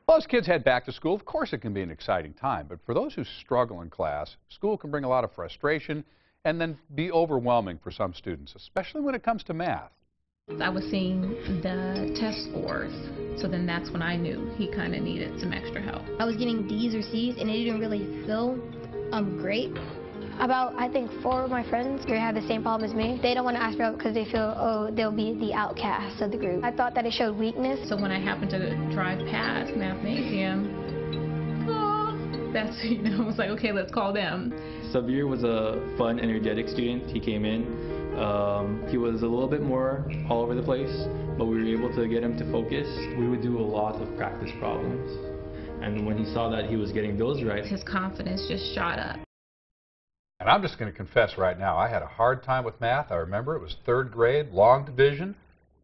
Well, as kids head back to school, of course it can be an exciting time, but for those who struggle in class, school can bring a lot of frustration and then be overwhelming for some students, especially when it comes to math. I was seeing the test scores, so then that's when I knew he kind of needed some extra help. I was getting D's or C's and it didn't really feel great. About, I think, 4 of my friends who have the same problem as me. They don't want to ask for help because they feel, oh, they'll be the outcast of the group. I thought that it showed weakness. So when I happened to drive past Mathnasium, that's, it was like, okay, let's call them. Sabir was a fun, energetic student. He came in. He was a little bit more all over the place, but we were able to get him to focus. We would do a lot of practice problems. And when he saw that he was getting those right, his confidence just shot up. And I'm just going to confess right now, I had a hard time with math. I remember it was 3rd grade, long division.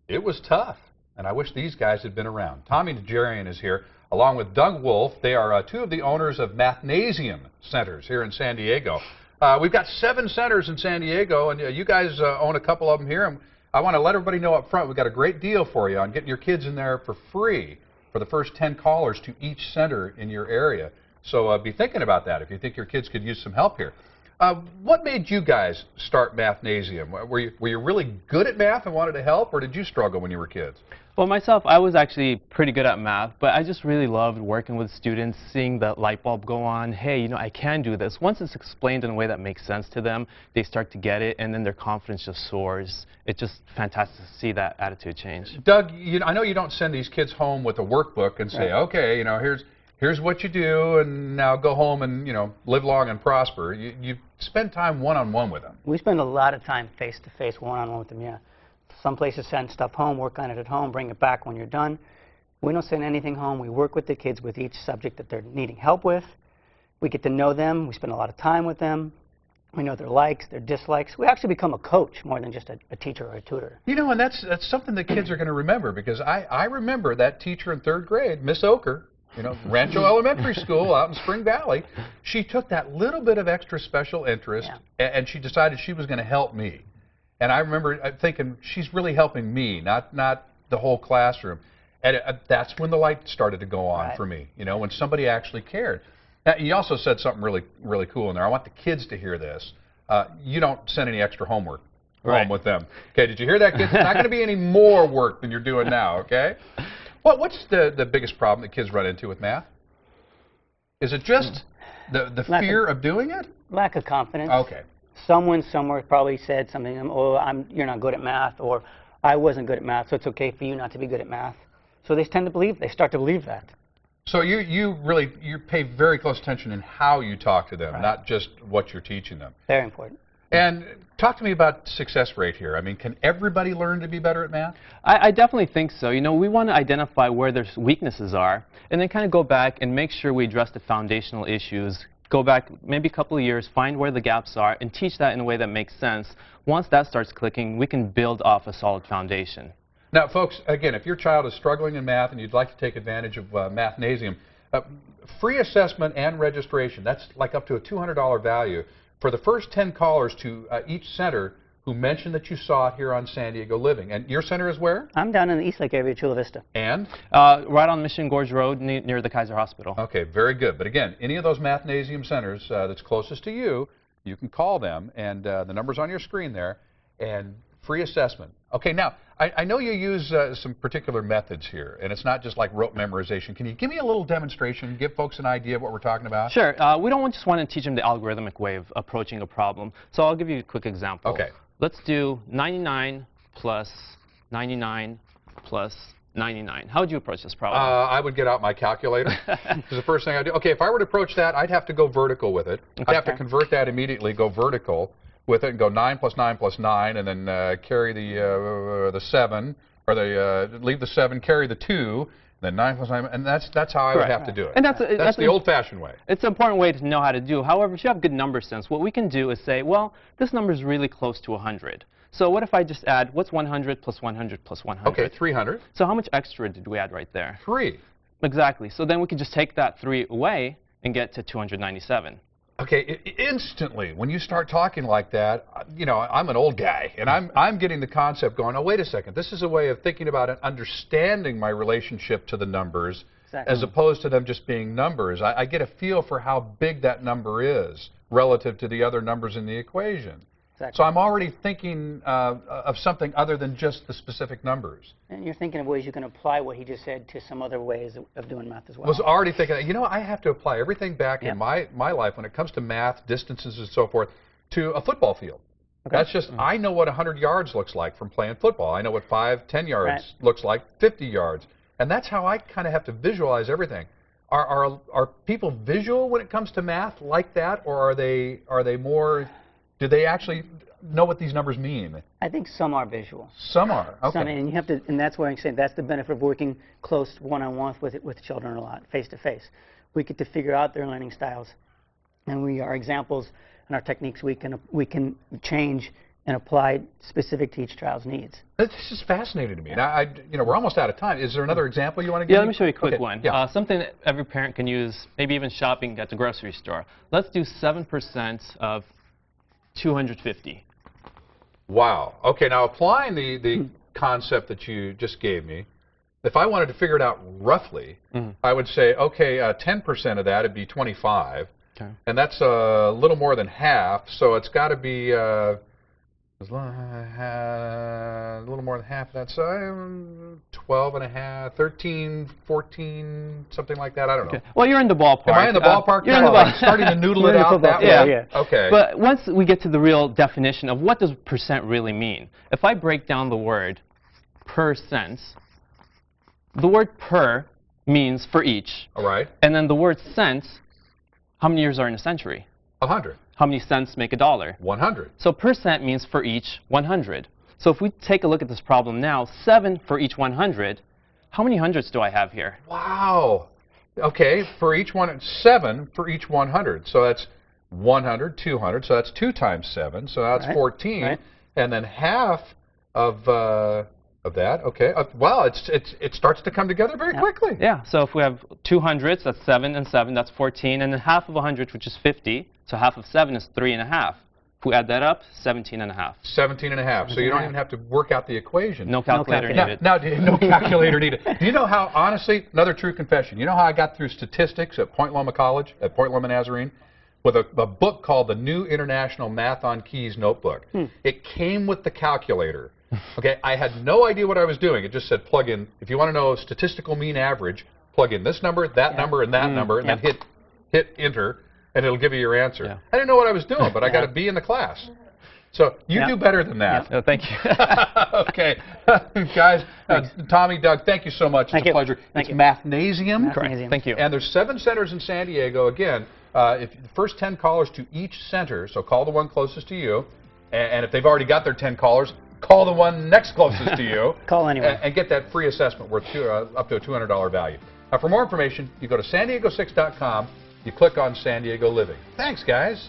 It was tough, and I wish these guys had been around. Tommy Najarian is here, along with Doug Wolf. They are 2 of the owners of Mathnasium centers here in San Diego. We've got 7 centers in San Diego, and you guys own a couple of them here. And I want to let everybody know up front, we've got a great deal for you on getting your kids in there for free for the first 10 callers to each center in your area. So be thinking about that if you think your kids could use some help here. What made you guys start Mathnasium? Were you really good at math and wanted to help, or did you struggle when you were kids? Well, myself, I was actually pretty good at math, but I just really loved working with students, seeing the light bulb go on. Hey, I can do this. Once it's explained in a way that makes sense to them, they start to get it, and then their confidence just soars. It's just fantastic to see that attitude change. Doug, I know you don't send these kids home with a workbook and say, okay, here's what you do, and now go home and, live long and prosper. You spend time one-on-one with them. We spend a lot of time face-to-face, one-on-one with them, yeah. Some places send stuff home, work on it at home, bring it back when you're done. We don't send anything home. We work with the kids with each subject that they're needing help with. We get to know them. We spend a lot of time with them. We know their likes, their dislikes. We actually become a coach more than just a teacher or a tutor. And that's something that kids are going to remember, because I remember that teacher in 3rd grade, Miss Oker, Rancho Elementary School out in Spring Valley. She took that little bit of extra special interest, and she decided she was going to help me. And I remember thinking, she's really helping me, not the whole classroom. And that's when the light started to go on for me, when somebody actually cared. Now, you also said something really, really cool in there. I want the kids to hear this. You don't send any extra homework home with them. Okay, did you hear that, kids? It's not going to be any more work than you're doing now, okay? What's the biggest problem that kids run into with math? Is it just the fear of doing it? Lack of confidence. Okay. Someone somewhere probably said something, oh, you're not good at math, or I wasn't good at math, so it's okay for you not to be good at math. So they start to believe that. So you pay very close attention in how you talk to them, not just what you're teaching them. Very important. And talk to me about success rate here. I mean, can everybody learn to be better at math? I definitely think so. We want to identify where their weaknesses are, and then kind of go back and make sure we address the foundational issues. Go back maybe a couple of years, find where the gaps are, and teach that in a way that makes sense. Once that starts clicking, we can build off a solid foundation. Now, folks, again, if your child is struggling in math and you'd like to take advantage of Mathnasium, free assessment and registration, that's like up to a $200 value. For the first 10 callers to each center who mentioned that you saw it here on San Diego Living. And your center is where? I'm down in the Eastlake area, Chula Vista. And? Right on Mission Gorge Road near the Kaiser Hospital. Okay, very good. But again, any of those Mathnasium centers that's closest to you, you can call them, and the number's on your screen there, and free assessment. Okay, now, I know you use some particular methods here, and it's not just like rote memorization. Can you give me a little demonstration, give folks an idea of what we're talking about? Sure. We don't just want to teach them the algorithmic way of approaching a problem. So I'll give you a quick example. Okay. Let's do 99 plus 99 plus 99. How would you approach this problem? I would get out my calculator. Because the first thing I do, okay, if I were to approach that, I'd have to go vertical with it. Okay. I'd have to convert that immediately, go vertical with it, and go 9 plus 9 plus 9, and then carry the 7, or leave the 7, carry the 2, then 9 plus 9, and that's how I would have to do it. And that's the old-fashioned way. It's an important way to know how to do. However, if you have good number sense, what we can do is say, well, this number is really close to 100. So what if I just add, what's 100 plus 100 plus 100? Okay, 300. So how much extra did we add right there? 3. Exactly. So then we can just take that 3 away and get to 297. Okay, instantly, when you start talking like that, I'm an old guy, and I'm getting the concept going, oh, wait a second, this is a way of thinking about and understanding my relationship to the numbers Exactly. as opposed to them just being numbers. I get a feel for how big that number is relative to the other numbers in the equation. Exactly. So I'm already thinking of something other than just the specific numbers. And you're thinking of ways you can apply what he just said to some other ways of doing math as well. I was already thinking, you know, I have to apply everything back Yep. in my life when it comes to math, distances and so forth, to a football field. Okay. That's just, I know what 100 yards looks like from playing football. I know what 5, 10 yards Right. looks like, 50 yards. And that's how I kind of have to visualize everything. Are people visual when it comes to math like that, or are they more, do they actually know what these numbers mean? I think some are visual. Some are. Okay. Some, and you have to, and that's why I'm saying that's the benefit of working close one-on-one with children a lot, face-to-face. We get to figure out their learning styles, and our examples and our techniques we can change and apply specific to each child's needs. This is fascinating to me. Now, you know, we're almost out of time. Is there another example you want to give Yeah, me? let me show you a quick Okay. one. Yeah. Something that every parent can use, maybe even shopping at the grocery store. Let's do 7% of 250. Wow. Okay, now applying the concept that you just gave me, if I wanted to figure it out roughly, I would say, okay, 10% of that would be 25, Okay. and that's a little more than half, so it's got to be a little more than half. That's 12 and a half, 13, 14, something like that. I don't know. Okay. Well, you're in the ballpark. Am I in the ballpark? You're in the now? ball- I'm starting to noodle You're it in the out football that field, way. yeah. Okay. But once we get to the real definition of what does percent really mean, if I break down the word percent, the word per means for each, All right. and then the word cent, how many years are in a century? 100. How many cents make a dollar? 100. So percent means for each 100. So if we take a look at this problem now, 7 for each 100, how many hundreds do I have here? Wow. Okay, for each one, 7 for each 100. So that's 100, 200. So that's 2 times 7. So that's Right, 14. right. And then half of that. Okay. Wow, it starts to come together very quickly. Yeah, so if we have 200s, that's 7 and 7, that's 14, and then half of 100, which is 50, so half of 7 is 3.5. If we add that up, 17.5. 17 and a half. So you don't even have to work out the equation. No calculator needed. Now, no calculator needed. Do you know how, honestly, another true confession, you know how I got through statistics at Point Loma College, at Point Loma Nazarene? With a book called the New International Math on Keys Notebook. It came with the calculator. Okay, I had no idea what I was doing. It just said plug in, if you want to know statistical mean average, plug in this number, that number, and that number, and then hit enter, and it'll give you your answer. Yeah. I didn't know what I was doing, but I got a B in the class. So you do better than that. No, thank you. Okay, guys, Tommy, Doug, thank you so much. It's a pleasure. Thank It's you. Mathnasium. Correct. Thank you. And there's 7 centers in San Diego. Again, if the first 10 callers to each center, so call the one closest to you, and if they've already got their 10 callers, call the one next closest to you. Call anyway. And get that free assessment worth up to a $200 value. Now, for more information, you go to san diego6.com, you click on San Diego Living. Thanks, guys.